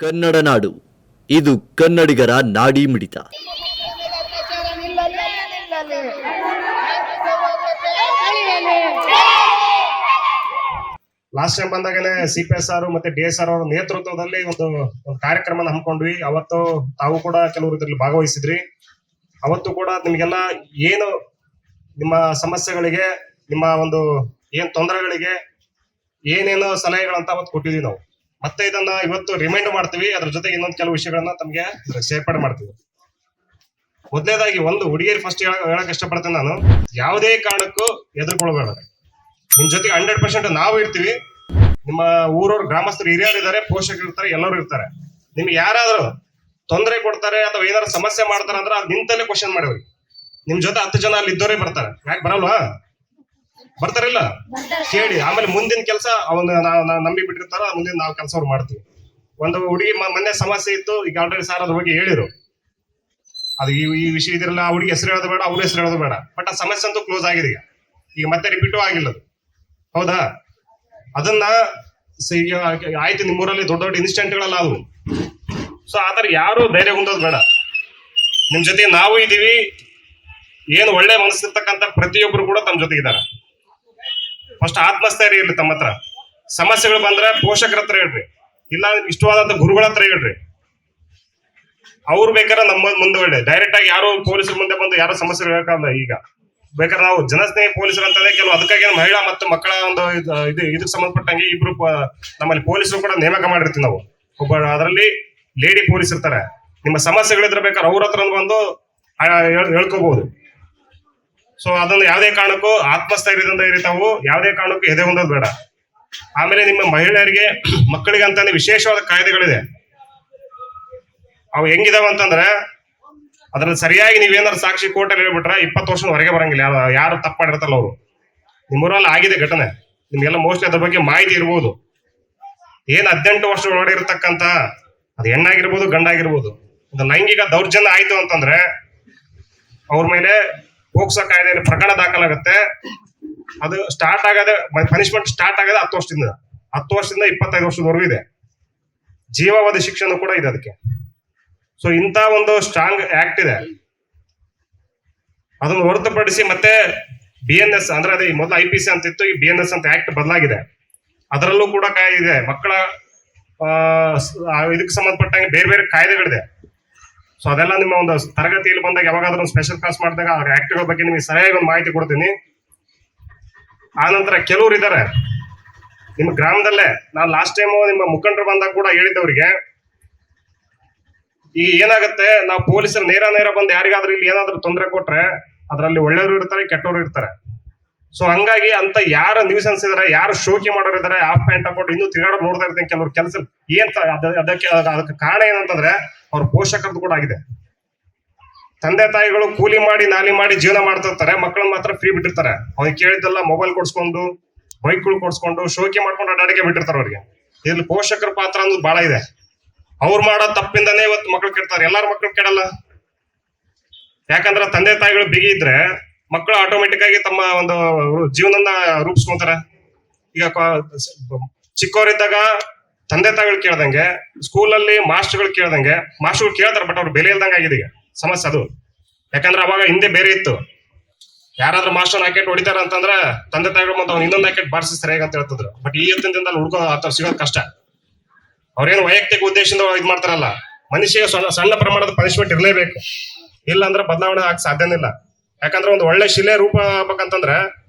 ಕನ್ನಡ ನಾಡು ಇದು ಕನ್ನಡಿಗರ ನಾಡಿ ಮಿಡಿತ. ಲಾಸ್ಟ್ ಟೈಮ್ ಬಂದಾಗಲೇ CPS ಆರ್ ಮತ್ತೆ DSR ಅವರ ನೇತೃತ್ವದಲ್ಲಿ ಒಂದು ಕಾರ್ಯಕ್ರಮ ಹಮ್ಮಿಕೊಂಡ್ವಿ. ಅವತ್ತು ತಾವು ಕೂಡ ಕೆಲವರು ಇದರಲ್ಲಿ ಭಾಗವಹಿಸಿದ್ರಿ. ಅವತ್ತು ಕೂಡ ನಿಮಗೆಲ್ಲ ಏನು ನಿಮ್ಮ ಸಮಸ್ಯೆಗಳಿಗೆ, ನಿಮ್ಮ ಒಂದು ಏನ್ ತೊಂದರೆಗಳಿಗೆ ಏನೇನೋ ಸಲಹೆಗಳಂತ ಅವತ್ತು ಕೊಟ್ಟಿದ್ವಿ ನಾವು. ಮತ್ತೆ ಇದನ್ನ ಇವತ್ತು ರಿಮೈಂಡ್ ಮಾಡ್ತೀವಿ. ಅದ್ರ ಜೊತೆಗೆ ಇನ್ನೊಂದು ಕೆಲವು ವಿಷಯಗಳನ್ನ ತಮಗೆ ಸೇರ್ಪಡೆ ಮಾಡ್ತೀವಿ. ಮೊದಲನೇದಾಗಿ ಒಂದು ಹುಡುಗಿಯರು ಫಸ್ಟ್ ಹೇಳಕ್ ಇಷ್ಟಪಡ್ತೇನೆ ನಾನು, ಯಾವುದೇ ಕಾರಣಕ್ಕೂ ಎದುರ್ಕೊಳ್ಬೇಡ. ನಿಮ್ ಜೊತೆಗೆ 100% ನಾವು ಇರ್ತೀವಿ. ನಿಮ್ಮ ಊರವ್ರು, ಗ್ರಾಮಸ್ಥರು, ಹಿರಿಯರು ಇದ್ದಾರೆ, ಪೋಷಕರು ಇರ್ತಾರೆ, ಎಲ್ಲರೂ ಇರ್ತಾರೆ. ನಿಮ್ಗೆ ಯಾರಾದ್ರೂ ತೊಂದರೆ ಕೊಡ್ತಾರೆ ಅಥವಾ ಏನಾದ್ರು ಸಮಸ್ಯೆ ಮಾಡ್ತಾರೆ ಅಂದ್ರೆ ಅದ್ ನಿಂತಲ್ಲೇ ಕ್ವಶನ್ ಮಾಡಿ. ನಿಮ್ ಜೊತೆ 10 ಜನ ಅಲ್ಲಿ ಇದ್ದವರೇ ಬರ್ತಾರೆ. ಯಾಕೆ ಬರಲ್ವಾ? ಬರ್ತಾರಿಲ್ಲ ಕೇಳಿ. ಆಮೇಲೆ ಮುಂದಿನ ಕೆಲಸ ಅವನ್ನ ನಂಬಿ ಬಿಟ್ಟಿರ್ತಾರ, ಮುಂದಿನ ನಾವು ಕೆಲಸ ಅವ್ರು ಮಾಡ್ತೀವಿ. ಒಂದು ಹುಡುಗಿ ಮೊನ್ನೆ ಸಮಸ್ಯೆ ಇತ್ತು, ಈಗ ಆಲ್ರೆಡಿ ಸಾರ್ ಅದ್ರ ಬಗ್ಗೆ ಹೇಳಿರು. ಅದು ಈ ವಿಷಯ ಇದಿರಲ್ಲ, ಆ ಹುಡುಗಿ ಹೆಸರು ಹೇಳೋದು ಬೇಡ, ಅವ್ರ ಹೆಸರು ಹೇಳೋದು ಬೇಡ. ಬಟ್ ಆ ಸಮಸ್ಯೆ ಅಂತೂ ಕ್ಲೋಸ್ ಆಗಿದೆ. ಈಗ ಮತ್ತೆ ರಿಪೀಟು ಆಗಿಲ್ಲ ಅದು, ಹೌದಾ? ಅದನ್ನ ಈಗ ಆಯ್ತು, ನಿಮ್ಮೂರಲ್ಲಿ ದೊಡ್ಡ ದೊಡ್ಡ ಇನ್ಸಿಡೆಂಟ್ಗಳೆಲ್ಲ ಅವು. ಸೊ ಆತರ ಯಾರು ಧೈರ್ಯ ಹೊಂದೋದು ಬೇಡ. ನಿಮ್ ಜೊತೆ ನಾವು ಇದೀವಿ. ಏನು ಒಳ್ಳೆ ಮನಸ್ಸಿರ್ತಕ್ಕಂಥ ಪ್ರತಿಯೊಬ್ಬರು ಕೂಡ ತಮ್ಮ ಜೊತೆಗಿದ್ದಾರೆ. ಫಸ್ಟ್ ಆತ್ಮಸ್ಥೈರ್ಯ ಇರ್ಲಿ ತಮ್ಮ ಹತ್ರ. ಸಮಸ್ಯೆಗಳು ಬಂದ್ರೆ ಪೋಷಕರ ಹತ್ರ ಹೇಳ್ರಿ, ಇಲ್ಲ ಇಷ್ಟವಾದಂತ ಗುರುಗಳ ಹತ್ರ ಹೇಳ್ರಿ. ಅವ್ರು ಬೇಕಾದ್ರೆ ನಮ್ಮ ಮುಂದೆ ಒಳ್ಳೆ ಡೈರೆಕ್ಟ್ ಆಗಿ ಯಾರು ಪೊಲೀಸರ ಮುಂದೆ ಬಂದು ಯಾರು ಸಮಸ್ಯೆ ಹೇಳಕ್ಕಾಗಲ್ಲ. ಈಗ ಬೇಕಾದ್ರೆ ನಾವು ಜನಸ್ನೇಹಿ ಪೊಲೀಸರು ಅಂತಂದ್ರೆ ಕೆಲವು ಅದಕ್ಕಾಗಿ ಮಹಿಳಾ ಮತ್ತು ಮಕ್ಕಳ ಒಂದು ಇದಕ್ಕೆ ಸಂಬಂಧಪಟ್ಟಂಗೆ ಇಬ್ರು ನಮ್ಮಲ್ಲಿ ಪೊಲೀಸರು ಕೂಡ ನೇಮಕ ಮಾಡಿರ್ತೀವಿ ನಾವು. ಒಬ್ಬ ಅದರಲ್ಲಿ ಲೇಡಿ ಪೊಲೀಸ್ ಇರ್ತಾರೆ. ನಿಮ್ಮ ಸಮಸ್ಯೆಗಳಿದ್ರೆ ಬೇಕಾದ್ರೆ ಅವ್ರ ಹತ್ರ ಬಂದು ಹೇಳ್ಕೋಬಹುದು. ಸೊ ಅದನ್ನು ಯಾವುದೇ ಕಾರಣಕ್ಕೂ ಆತ್ಮಸ್ಥೈರ್ಯದಿಂದ ಇರಿ ತಾವು. ಯಾವುದೇ ಕಾರಣಕ್ಕೂ ಎದೆ ಹೊಂದೋದು ಬೇಡ. ಆಮೇಲೆ ನಿಮ್ಮ ಮಹಿಳೆಯರಿಗೆ, ಮಕ್ಕಳಿಗೆ ಅಂತಾನೆ ವಿಶೇಷವಾದ ಕಾಯ್ದೆಗಳಿದೆ. ಅವು ಹೆಂಗಿದಾವ ಅಂತಂದ್ರೆ, ಅದ್ರಲ್ಲಿ ಸರಿಯಾಗಿ ನೀವೇನಾದ್ರು ಸಾಕ್ಷಿ ಕೋರ್ಟಲ್ಲಿ ಹೇಳ್ಬಿಟ್ರೆ 20 ವರ್ಷ ಹೊರಗೆ ಬರಂಗಿಲ್ಲ. ಯಾರು ತಪ್ಪು ಮಾಡಿರ್ತಾರಲ್ಲ ಅವರು. ನಿಮ್ಮೂರಲ್ಲಿ ಆಗಿದೆ ಘಟನೆ, ನಿಮ್ಗೆಲ್ಲ ಮೋಸ್ಟ್ಲಿ ಅದ್ರ ಬಗ್ಗೆ ಮಾಹಿತಿ ಇರ್ಬೋದು. ಏನ್ 18 ವರ್ಷ ಒಳಗಡೆ ಇರತಕ್ಕಂತ, ಅದು ಹೆಣ್ಣಾಗಿರ್ಬೋದು ಗಂಡಾಗಿರ್ಬೋದು, ಒಂದು ಲೈಂಗಿಕ ದೌರ್ಜನ್ಯ ಆಯ್ತು ಅಂತಂದ್ರೆ ಅವ್ರ ಮೇಲೆ ಪೋಕ್ಸೋ ಕಾಯ್ದೆಯಲ್ಲಿ ಪ್ರಕರಣ ದಾಖಲಾಗುತ್ತೆ. ಅದು ಸ್ಟಾರ್ಟ್ ಆಗದೆ, ಪನಿಷ್ಮೆಂಟ್ ಸ್ಟಾರ್ಟ್ ಆಗದೆ 10 ವರ್ಷದಿಂದ 25 ವರ್ಷದವರೆಗೂ ಇದೆ. ಜೀವಾವಧಿ ಶಿಕ್ಷಣ ಕೂಡ ಇದೆ ಅದಕ್ಕೆ. ಸೊ ಇಂಥ ಒಂದು ಸ್ಟ್ರಾಂಗ್ ಆಕ್ಟ್ ಇದೆ. ಅದನ್ನು ಹೊರತುಪಡಿಸಿ ಮತ್ತೆ BNS ಅಂದ್ರೆ ಅದೇ ಮೊದಲು IPC ಅಂತ ಇತ್ತು, ಈ BNS ಅಂತ ಆಕ್ಟ್ ಬದಲಾಗಿದೆ. ಅದರಲ್ಲೂ ಕೂಡ ಇದೆ. ಮಕ್ಕಳ ಇದಕ್ಕೆ ಸಂಬಂಧಪಟ್ಟಂಗೆ ಬೇರೆ ಬೇರೆ ಕಾಯ್ದೆಗಳಿದೆ. ಸೊ ಅದೆಲ್ಲ ನಿಮ್ಮ ಒಂದು ತರಗತಿಯಲ್ಲಿ ಬಂದಾಗ ಯಾವಾಗಾದ್ರೂ ಒಂದು ಸ್ಪೆಷಲ್ ಕ್ಲಾಸ್ ಮಾಡಿದಾಗ ಆ ಆಕ್ಟ್ಗಳ ಬಗ್ಗೆ ನಿಮಗೆ ಸರಿಯಾಗಿ ಒಂದು ಮಾಹಿತಿ ಕೊಡ್ತೀನಿ. ಆನಂತರ ಕೆಲವ್ರು ಇದ್ದಾರೆ ನಿಮ್ಮ ಗ್ರಾಮದಲ್ಲೇ. ನಾನು ಲಾಸ್ಟ್ ಟೈಮ್ ನಿಮ್ಮ ಮುಖಂಡರು ಬಂದಾಗ ಕೂಡ ಹೇಳಿದ್ದವರಿಗೆ, ಈಗ ಏನಾಗುತ್ತೆ, ನಾವು ಪೊಲೀಸರು ನೇರ ಬಂದು ಯಾರಿಗಾದ್ರೂ ಇಲ್ಲಿ ಏನಾದ್ರೂ ತೊಂದರೆ ಕೊಟ್ರೆ ಅದರಲ್ಲಿ ಒಳ್ಳೆಯವರು ಇರ್ತಾರೆ, ಕೆಟ್ಟವರು ಇರ್ತಾರೆ. ಸೊ ಹಂಗಾಗಿ ಅಂತ ಯಾರು ನ್ಯೂಸೆನ್ಸ್ ಇದಾರೆ, ಯಾರು ಶೋಕಿ ಮಾಡೋರು ಇದಾರೆ, ಹಾಫ್ ಪ್ಯಾಂಟ್ ಹಾಕೊಂಡು ಇನ್ನೂ ತಿರುಗಾಡೋದು ನೋಡ್ತಾ ಇರ್ತೀನಿ ಕೆಲವ್ರು ಕೆಲಸ. ಅದಕ್ಕೆ ಕಾರಣ ಏನಂತಂದ್ರೆ ಅವ್ರ ಪೋಷಕರದ್ದು ಕೂಡ ಆಗಿದೆ. ತಂದೆ ತಾಯಿಗಳು ಕೂಲಿ ಮಾಡಿ ನಾಲಿ ಮಾಡಿ ಜೀವನ ಮಾಡ್ತಿರ್ತಾರೆ, ಮಕ್ಕಳನ್ನ ಮಾತ್ರ ಫ್ರೀ ಬಿಟ್ಟಿರ್ತಾರೆ. ಅವ್ರಿಗೆ ಕೇಳಿದ್ದೆಲ್ಲ ಮೊಬೈಲ್ ಕೊಡ್ಸ್ಕೊಂಡು, ಬೈಕ್ಗಳು ಕೊಡ್ಸ್ಕೊಂಡು, ಶೋಕಿ ಮಾಡ್ಕೊಂಡು ಅಡ್ಡಾಡಿಗೆ ಬಿಟ್ಟಿರ್ತಾರೆ. ಅವ್ರಿಗೆ ಇದ್ರಲ್ಲಿ ಪೋಷಕರ ಪಾತ್ರ ಅನ್ನೋದು ಬಹಳ ಇದೆ. ಅವ್ರು ಮಾಡೋ ತಪ್ಪಿಂದಾನೇ ಇವತ್ತು ಮಕ್ಳು ಕೆಡ್ತಾರೆ. ಎಲ್ಲಾರ ಮಕ್ಳು ಕೆಡಲ್ಲ. ಯಾಕಂದ್ರೆ ತಂದೆ ತಾಯಿಗಳು ಬಿಗಿ ಇದ್ರೆ ಮಕ್ಕಳು ಆಟೋಮೆಟಿಕ್ ಆಗಿ ತಮ್ಮ ಒಂದು ಜೀವನನ ರೂಪಿಸ್ಕೊಂತಾರೆ. ಈಗ ಚಿಕ್ಕವರಿದ್ದಾಗ ತಂದೆ ತಾಯಿಗಳು ಕೇಳ್ದಂಗೆ, ಸ್ಕೂಲಲ್ಲಿ ಮಾಸ್ಟರ್ಗಳು ಕೇಳ್ದಂಗೆ, ಮಾಸ್ಟರ್ಗಳು ಕೇಳ್ತಾರೆ, ಬಟ್ ಅವ್ರು ಬೆಲೆ ಇಲ್ದಂಗೆ ಆಗಿದೆ ಈಗ ಸಮಸ್ಯೆ ಅದು. ಯಾಕಂದ್ರೆ ಅವಾಗ ಹಿಂದೆ ಬೇರೆ ಇತ್ತು. ಯಾರಾದ್ರೂ ಮಾಸ್ಟರ್ ಹಾಕೆಟ್ ಹೊಡಿತಾರ ಅಂತಂದ್ರೆ ತಂದೆ ತಾಯಿಗಳು ಮತ್ತೆ ಅವ್ನು ಇನ್ನೊಂದು ಹಾಕೆಟ್ ಬಾರಿಸಿ ಸರಿಯಾಗಿ ಅಂತ ಹೇಳ್ತಿದ್ರು. ಬಟ್ ಈ ಹೊತ್ತಿನಿಂದ ಹುಡ್ಕೋ ಅಥವಾ ಸಿಗೋದು ಕಷ್ಟ. ಅವ್ರೇನು ವೈಯಕ್ತಿಕ ಉದ್ದೇಶದಿಂದ ಇದು ಮಾಡ್ತಾರಲ್ಲ. ಮನುಷ್ಯಗೆ ಸಣ್ಣ ಪ್ರಮಾಣದ ಪನಿಷ್ಮೆಂಟ್ ಇರಲೇಬೇಕು, ಇಲ್ಲ ಅಂದ್ರೆ ಬದಲಾವಣೆ ಆಗಕ್ಕೆ ಸಾಧ್ಯನೇ ಇಲ್ಲ. ಯಾಕಂದ್ರೆ ಒಂದು ಒಳ್ಳೆ ಶಿಲೆ ರೂಪ ಆಗ್ಬೇಕಂತಂದ್ರೆ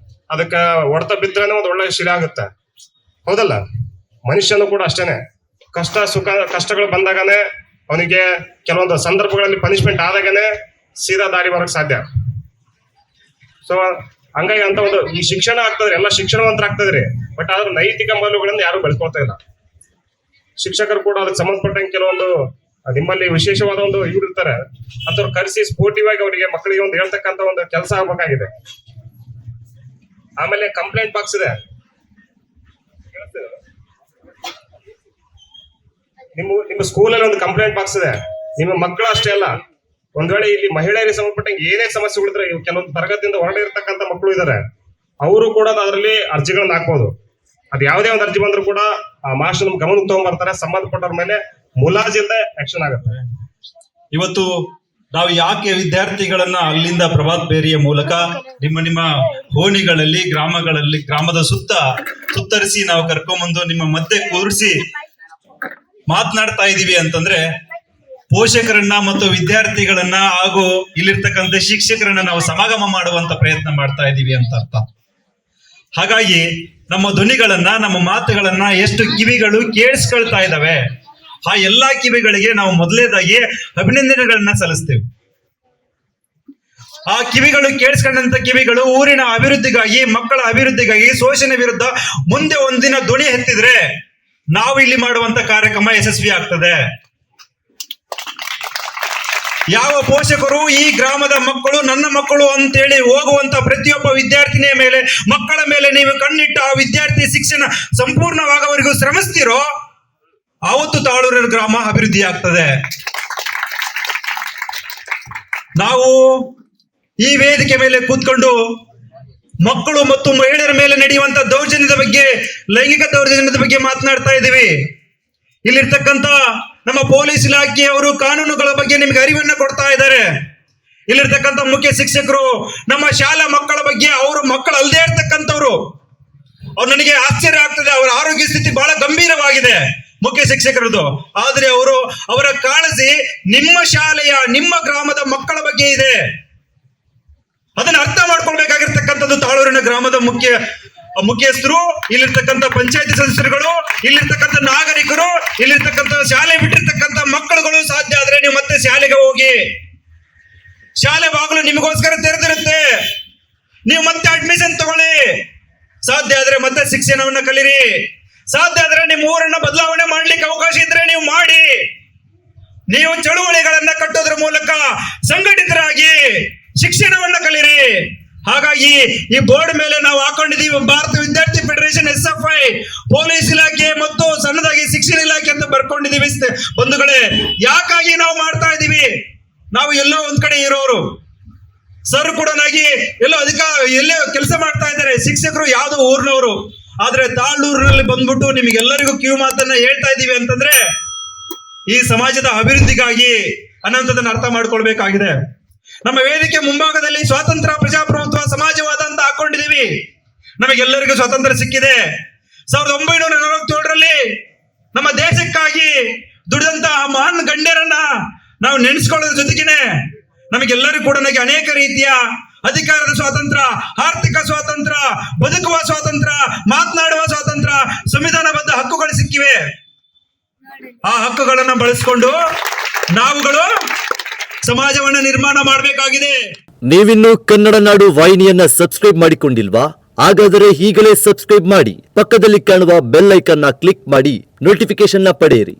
ಅದಕ್ಕೆ ಹೊಡೆತ ಬಿದ್ರೇನೆ ಒಂದು ಒಳ್ಳೆ ಶಿಲೆ ಆಗುತ್ತೆ, ಹೌದಲ್ಲ? ಮನುಷ್ಯನು ಕೂಡ ಅಷ್ಟೇನೆ. ಕಷ್ಟಗಳು ಬಂದಾಗನೇ ಅವನಿಗೆ ಕೆಲವೊಂದು ಸಂದರ್ಭಗಳಲ್ಲಿ ಪನಿಷ್ಮೆಂಟ್ ಆದಾಗನೇ ಸೀದಾ ದಾರಿ ಬರೋಕ್ ಸಾಧ್ಯ. ಸೊ ಹಂಗಾಗಿ ಅಂತ ಒಂದು ಈ ಶಿಕ್ಷಣ ಆಗ್ತದ್ರಿ, ಎಲ್ಲ ಶಿಕ್ಷಣವಂತರಾಗ್ತದ್ರಿ. ಬಟ್ ಆದ್ರೆ ನೈತಿಕ ಮೌಲ್ಯಗಳನ್ನ ಯಾರು ಬೆಳೆಸ್ಕೊಳ್ತಾ ಇಲ್ಲ. ಶಿಕ್ಷಕರು ಕೂಡ ಅದಕ್ಕೆ ಸಂಬಂಧಪಟ್ಟಂಗೆ ಕೆಲವೊಂದು ನಿಮ್ಮಲ್ಲಿ ವಿಶೇಷವಾದ ಒಂದು ಇವ್ರು ಇರ್ತಾರೆ, ಅಂತವ್ರು ಕರೆಸಿ ಸ್ಪೋರ್ಟಿವ್ ಆಗಿ ಅವರಿಗೆ ಮಕ್ಕಳಿಗೆ ಒಂದು ಹೇಳ್ತಕ್ಕಂಥ ಒಂದು ಕೆಲಸ ಆಗ್ಬೇಕಾಗಿದೆ. ಆಮೇಲೆ ಕಂಪ್ಲೇಂಟ್ ಬಾಕ್ಸ್ ಇದೆ. ನಿಮ್ಮ ಸ್ಕೂಲಲ್ಲಿ ಒಂದು ಕಂಪ್ಲೇಂಟ್ ಬಾಕ್ಸ್ ಇದೆ. ನಿಮ್ಮ ಮಕ್ಕಳು ಅಷ್ಟೇ ಅಲ್ಲ, ಒಂದ್ ವೇಳೆ ಇಲ್ಲಿ ಮಹಿಳೆಯರಿಗೆ ಸಂಬಂಧಪಟ್ಟಂಗೆ ಏನೇ ಸಮಸ್ಯೆಗಳಿದ್ರೆ, ಕೆಲವೊಂದು ತರಗತಿಯಿಂದ ಹೊರಗಡೆ ಇರ್ತಕ್ಕಂಥ ಮಕ್ಕಳು ಇದ್ದಾರೆ, ಅವರು ಕೂಡ ಅದರಲ್ಲಿ ಅರ್ಜಿಗಳನ್ನ ಹಾಕ್ಬೋದು. ಅದು ಯಾವುದೇ ಒಂದು ಅರ್ಜಿ ಬಂದ್ರು ಕೂಡ ಆ ಮಾಸ್ಟರ್ ನಮ್ ಗಮನಕ್ಕೆ ತಗೊಂಡ್ಬರ್ತಾರೆ. ಸಂಬಂಧಪಟ್ಟವ್ರ ಮೇಲೆ ಮುಲಾಜಿಲ್ದೆ ಆಕ್ಷನ್ ಆಗುತ್ತೆ. ಇವತ್ತು ನಾವು ಯಾಕೆ ವಿದ್ಯಾರ್ಥಿಗಳನ್ನ ಅಲ್ಲಿಂದ ಪ್ರಭಾತ್ ಬೇರಿಯ ಮೂಲಕ ನಿಮ್ಮ ಓಣಿಗಳಲ್ಲಿ ಗ್ರಾಮದ ಸುತ್ತರಿಸಿ ನಾವು ಕರ್ಕೊಂಬಂದು ನಿಮ್ಮ ಮಧ್ಯೆ ಕೂರಿಸಿ ಮಾತನಾಡ್ತಾ ಇದೀವಿ ಅಂತಂದ್ರೆ ಪೋಷಕರನ್ನ ಮತ್ತು ವಿದ್ಯಾರ್ಥಿಗಳನ್ನ ಹಾಗೂ ಇಲ್ಲಿರ್ತಕ್ಕಂಥ ಶಿಕ್ಷಕರನ್ನ ನಾವು ಸಮಾಗಮ ಮಾಡುವಂತ ಪ್ರಯತ್ನ ಮಾಡ್ತಾ ಇದೀವಿ ಅಂತ ಅರ್ಥ. ಹಾಗಾಗಿ ನಮ್ಮ ಧ್ವನಿಗಳನ್ನ, ನಮ್ಮ ಮಾತುಗಳನ್ನ ಎಷ್ಟು ಕಿವಿಗಳು ಕೇಳಿಸ್ಕೊಳ್ತಾ ಇದ್ದಾವೆ, ಆ ಎಲ್ಲಾ ಕಿವಿಗಳಿಗೆ ನಾವು ಮೊದಲನೇದಾಗಿ ಅಭಿನಂದನೆಗಳನ್ನ ಸಲ್ಲಿಸ್ತೇವೆ. ಆ ಕಿವಿಗಳು ಕೇಳಿಸ್ಕೊಂಡಂತ ಕಿವಿಗಳು ಊರಿನ ಅಭಿವೃದ್ಧಿಗಾಗಿ, ಮಕ್ಕಳ ಅಭಿವೃದ್ಧಿಗಾಗಿ, ಶೋಷಣೆ ವಿರುದ್ಧ ಮುಂದೆ ಒಂದಿನ ಧ್ವನಿ ಎತ್ತಿದ್ರೆ ನಾವು ಇಲ್ಲಿ ಮಾಡುವಂತ ಕಾರ್ಯಕ್ರಮ ಯಶಸ್ವಿ ಆಗ್ತದೆ. ಯಾವ ಪೋಷಕರು ಈ ಗ್ರಾಮದ ಮಕ್ಕಳು ನನ್ನ ಮಕ್ಕಳು ಅಂತೇಳಿ ಹೋಗುವಂತ ಪ್ರತಿಯೊಬ್ಬ ವಿದ್ಯಾರ್ಥಿನಿಯ ಮೇಲೆ, ಮಕ್ಕಳ ಮೇಲೆ ನೀವು ಕಣ್ಣಿಟ್ಟು ಆ ವಿದ್ಯಾರ್ಥಿ ಶಿಕ್ಷಣ ಸಂಪೂರ್ಣವಾಗವರೆಗೂ ಶ್ರಮಿಸ್ತೀರೋ ಆವತ್ತು ತಾಳೂರಿನ ಗ್ರಾಮ ಅಭಿವೃದ್ಧಿ ಆಗ್ತದೆ. ನಾವು ಈ ವೇದಿಕೆ ಮೇಲೆ ಕೂತ್ಕೊಂಡು ಮಕ್ಕಳು ಮತ್ತು ಮಹಿಳೆಯರ ಮೇಲೆ ನಡೆಯುವಂತ ದೌರ್ಜನ್ಯದ ಬಗ್ಗೆ, ಲೈಂಗಿಕ ದೌರ್ಜನ್ಯದ ಬಗ್ಗೆ ಮಾತನಾಡ್ತಾ ಇದ್ದೀವಿ. ಇಲ್ಲಿರ್ತಕ್ಕಂಥ ನಮ್ಮ ಪೊಲೀಸ್ ಇಲಾಖೆಯವರು ಕಾನೂನುಗಳ ಬಗ್ಗೆ ನಿಮ್ಗೆ ಅರಿವನ್ನ ಕೊಡ್ತಾ ಇದ್ದಾರೆ. ಇಲ್ಲಿರ್ತಕ್ಕಂಥ ಮುಖ್ಯ ಶಿಕ್ಷಕರು ನಮ್ಮ ಶಾಲಾ ಮಕ್ಕಳ ಬಗ್ಗೆ, ಅವರು ಮಕ್ಕಳು ಅಲ್ಲದೆ ಇರ್ತಕ್ಕಂಥವ್ರು, ಅವ್ರು ನನಗೆ ಆಶ್ಚರ್ಯ ಆಗ್ತದೆ. ಅವರ ಆರೋಗ್ಯ ಸ್ಥಿತಿ ಬಹಳ ಗಂಭೀರವಾಗಿದೆ ಮುಖ್ಯ ಶಿಕ್ಷಕರದು. ಆದ್ರೆ ಅವರ ಕಾಳಜಿ ನಿಮ್ಮ ಶಾಲೆಯ, ನಿಮ್ಮ ಗ್ರಾಮದ ಮಕ್ಕಳ ಬಗ್ಗೆ ಇದೆ. ಅದನ್ನ ಅರ್ಥ ಮಾಡ್ಕೊಳ್ಬೇಕಾಗಿರ್ತಕ್ಕಂಥದ್ದು ತಾಳೂರಿನ ಗ್ರಾಮದ ಮುಖ್ಯಸ್ಥರು, ಇಲ್ಲಿರ್ತಕ್ಕಂಥ ಪಂಚಾಯತಿ ಸದಸ್ಯರುಗಳು, ಇಲ್ಲಿರ್ತಕ್ಕಂಥ ನಾಗರಿಕರು, ಇಲ್ಲಿರ್ತಕ್ಕಂಥ ಶಾಲೆ ಬಿಟ್ಟಿರ್ತಕ್ಕಂಥ ಮಕ್ಕಳುಗಳು. ಸಾಧ್ಯ ಆದ್ರೆ ನೀವು ಮತ್ತೆ ಶಾಲೆಗೆ ಹೋಗಿ, ಶಾಲೆ ಬಾಗಿಲು ನಿಮಗೋಸ್ಕರ ತೆರೆದಿರುತ್ತೆ. ನೀವು ಮತ್ತೆ ಅಡ್ಮಿಷನ್ ತಗೊಳ್ಳಿ. ಸಾಧ್ಯ ಆದ್ರೆ ಮತ್ತೆ ಶಿಕ್ಷಣವನ್ನ ಕಲೀರಿ. ಸಾಧ್ಯ ಆದ್ರೆ ನಿಮ್ಮ ಊರನ್ನ ಬದಲಾವಣೆ ಮಾಡ್ಲಿಕ್ಕೆ ಅವಕಾಶ ಇದ್ರೆ ನೀವು ಮಾಡಿ. ನೀವು ಚಳುವಳಿಗಳನ್ನ ಕಟ್ಟೋದ್ರ ಮೂಲಕ ಸಂಘಟಿತರಾಗಿ ಶಿಕ್ಷಣವನ್ನ ಕಲೀರಿ. ಹಾಗಾಗಿ ಈ ಬೋರ್ಡ್ ಮೇಲೆ ನಾವು ಹಾಕೊಂಡಿದೀವಿ ಭಾರತ ವಿದ್ಯಾರ್ಥಿ ಫೆಡರೇಷನ್ SFI, ಪೊಲೀಸ್ ಇಲಾಖೆ ಮತ್ತು ಸಣ್ಣದಾಗಿ ಶಿಕ್ಷಣ ಇಲಾಖೆ ಅಂತ ಬರ್ಕೊಂಡಿದೀವಿ. ಬಂಧುಗಳೇ, ಯಾಕಾಗಿ ನಾವು ಮಾಡ್ತಾ ಇದೀವಿ? ನಾವು ಎಲ್ಲೋ ಒಂದ್ ಕಡೆ ಇರೋರು, ಸರ್ ಕೂಡ ಎಲ್ಲೋ ಕೆಲಸ ಮಾಡ್ತಾ ಇದ್ದಾರೆ, ಶಿಕ್ಷಕರು ಯಾವ್ದೋ ಊರಿನವರು. ಆದ್ರೆ ತಾಳೂರಿನಲ್ಲಿ ಬಂದ್ಬಿಟ್ಟು ನಿಮಗೆಲ್ಲರಿಗೂ ಕಿವಿ ಮಾತನ್ನ ಹೇಳ್ತಾ ಇದೀವಿ ಅಂತಂದ್ರೆ ಈ ಸಮಾಜದ ಅಭಿವೃದ್ಧಿಗಾಗಿ ಅನ್ನೋಂಥದ್ದನ್ನ ಅರ್ಥ ಮಾಡ್ಕೊಳ್ಬೇಕಾಗಿದೆ. ನಮ್ಮ ವೇದಿಕೆ ಮುಂಭಾಗದಲ್ಲಿ ಸ್ವಾತಂತ್ರ್ಯ, ಪ್ರಜಾಪ್ರಭುತ್ವ, ಸಮಾಜವಾದ ಅಂತ ಹಾಕೊಂಡಿದೀವಿ. ನಮಗೆಲ್ಲರಿಗೂ ಸ್ವಾತಂತ್ರ್ಯ ಸಿಕ್ಕಿದೆ. 1947ರಲ್ಲಿ ನಮ್ಮ ದೇಶಕ್ಕಾಗಿ ದುಡಿದಂತಹ ಮಹಾನ್ ಗಣ್ಯರನ್ನ ನಾವು ನೆನೆಸ್ಕೊಳ್ಳೋದ್ರ ಜೊತೆಗೇನೆ ನಮಗೆಲ್ಲರಿಗೂ ಕೂಡ ಅನೇಕ ರೀತಿಯ ಅಧಿಕಾರದ ಸ್ವಾತಂತ್ರ್ಯ, ಆರ್ಥಿಕ ಸ್ವಾತಂತ್ರ್ಯ, ಬದುಕುವ ಸ್ವಾತಂತ್ರ್ಯ, ಮಾತನಾಡುವ ಸ್ವಾತಂತ್ರ್ಯ, ಸಂವಿಧಾನಬದ್ಧ ಹಕ್ಕುಗಳು ಸಿಕ್ಕಿವೆ. ಆ ಹಕ್ಕುಗಳನ್ನ ಬಳಸಿಕೊಂಡು ನಾವುಗಳು ಸಮಾಜವನ್ನ ನಿರ್ಮಾಣ ಮಾಡಬೇಕಾಗಿದೆ. ನೀವಿನ್ನು ಕನ್ನಡ ನಾಡು ವಾಹಿನಿಯನ್ನ ಸಬ್ಸ್ಕ್ರೈಬ್ ಮಾಡಿಕೊಂಡಿಲ್ವಾ? ಹಾಗಾದರೆ ಈಗಲೇ ಸಬ್ಸ್ಕ್ರೈಬ್ ಮಾಡಿ, ಪಕ್ಕದಲ್ಲಿ ಕಾಣುವ ಬೆಲ್ ಐಕಾನ್ನ ಕ್ಲಿಕ್ ಮಾಡಿ ನೋಟಿಫಿಕೇಶನ್ ಪಡೆಯಿರಿ.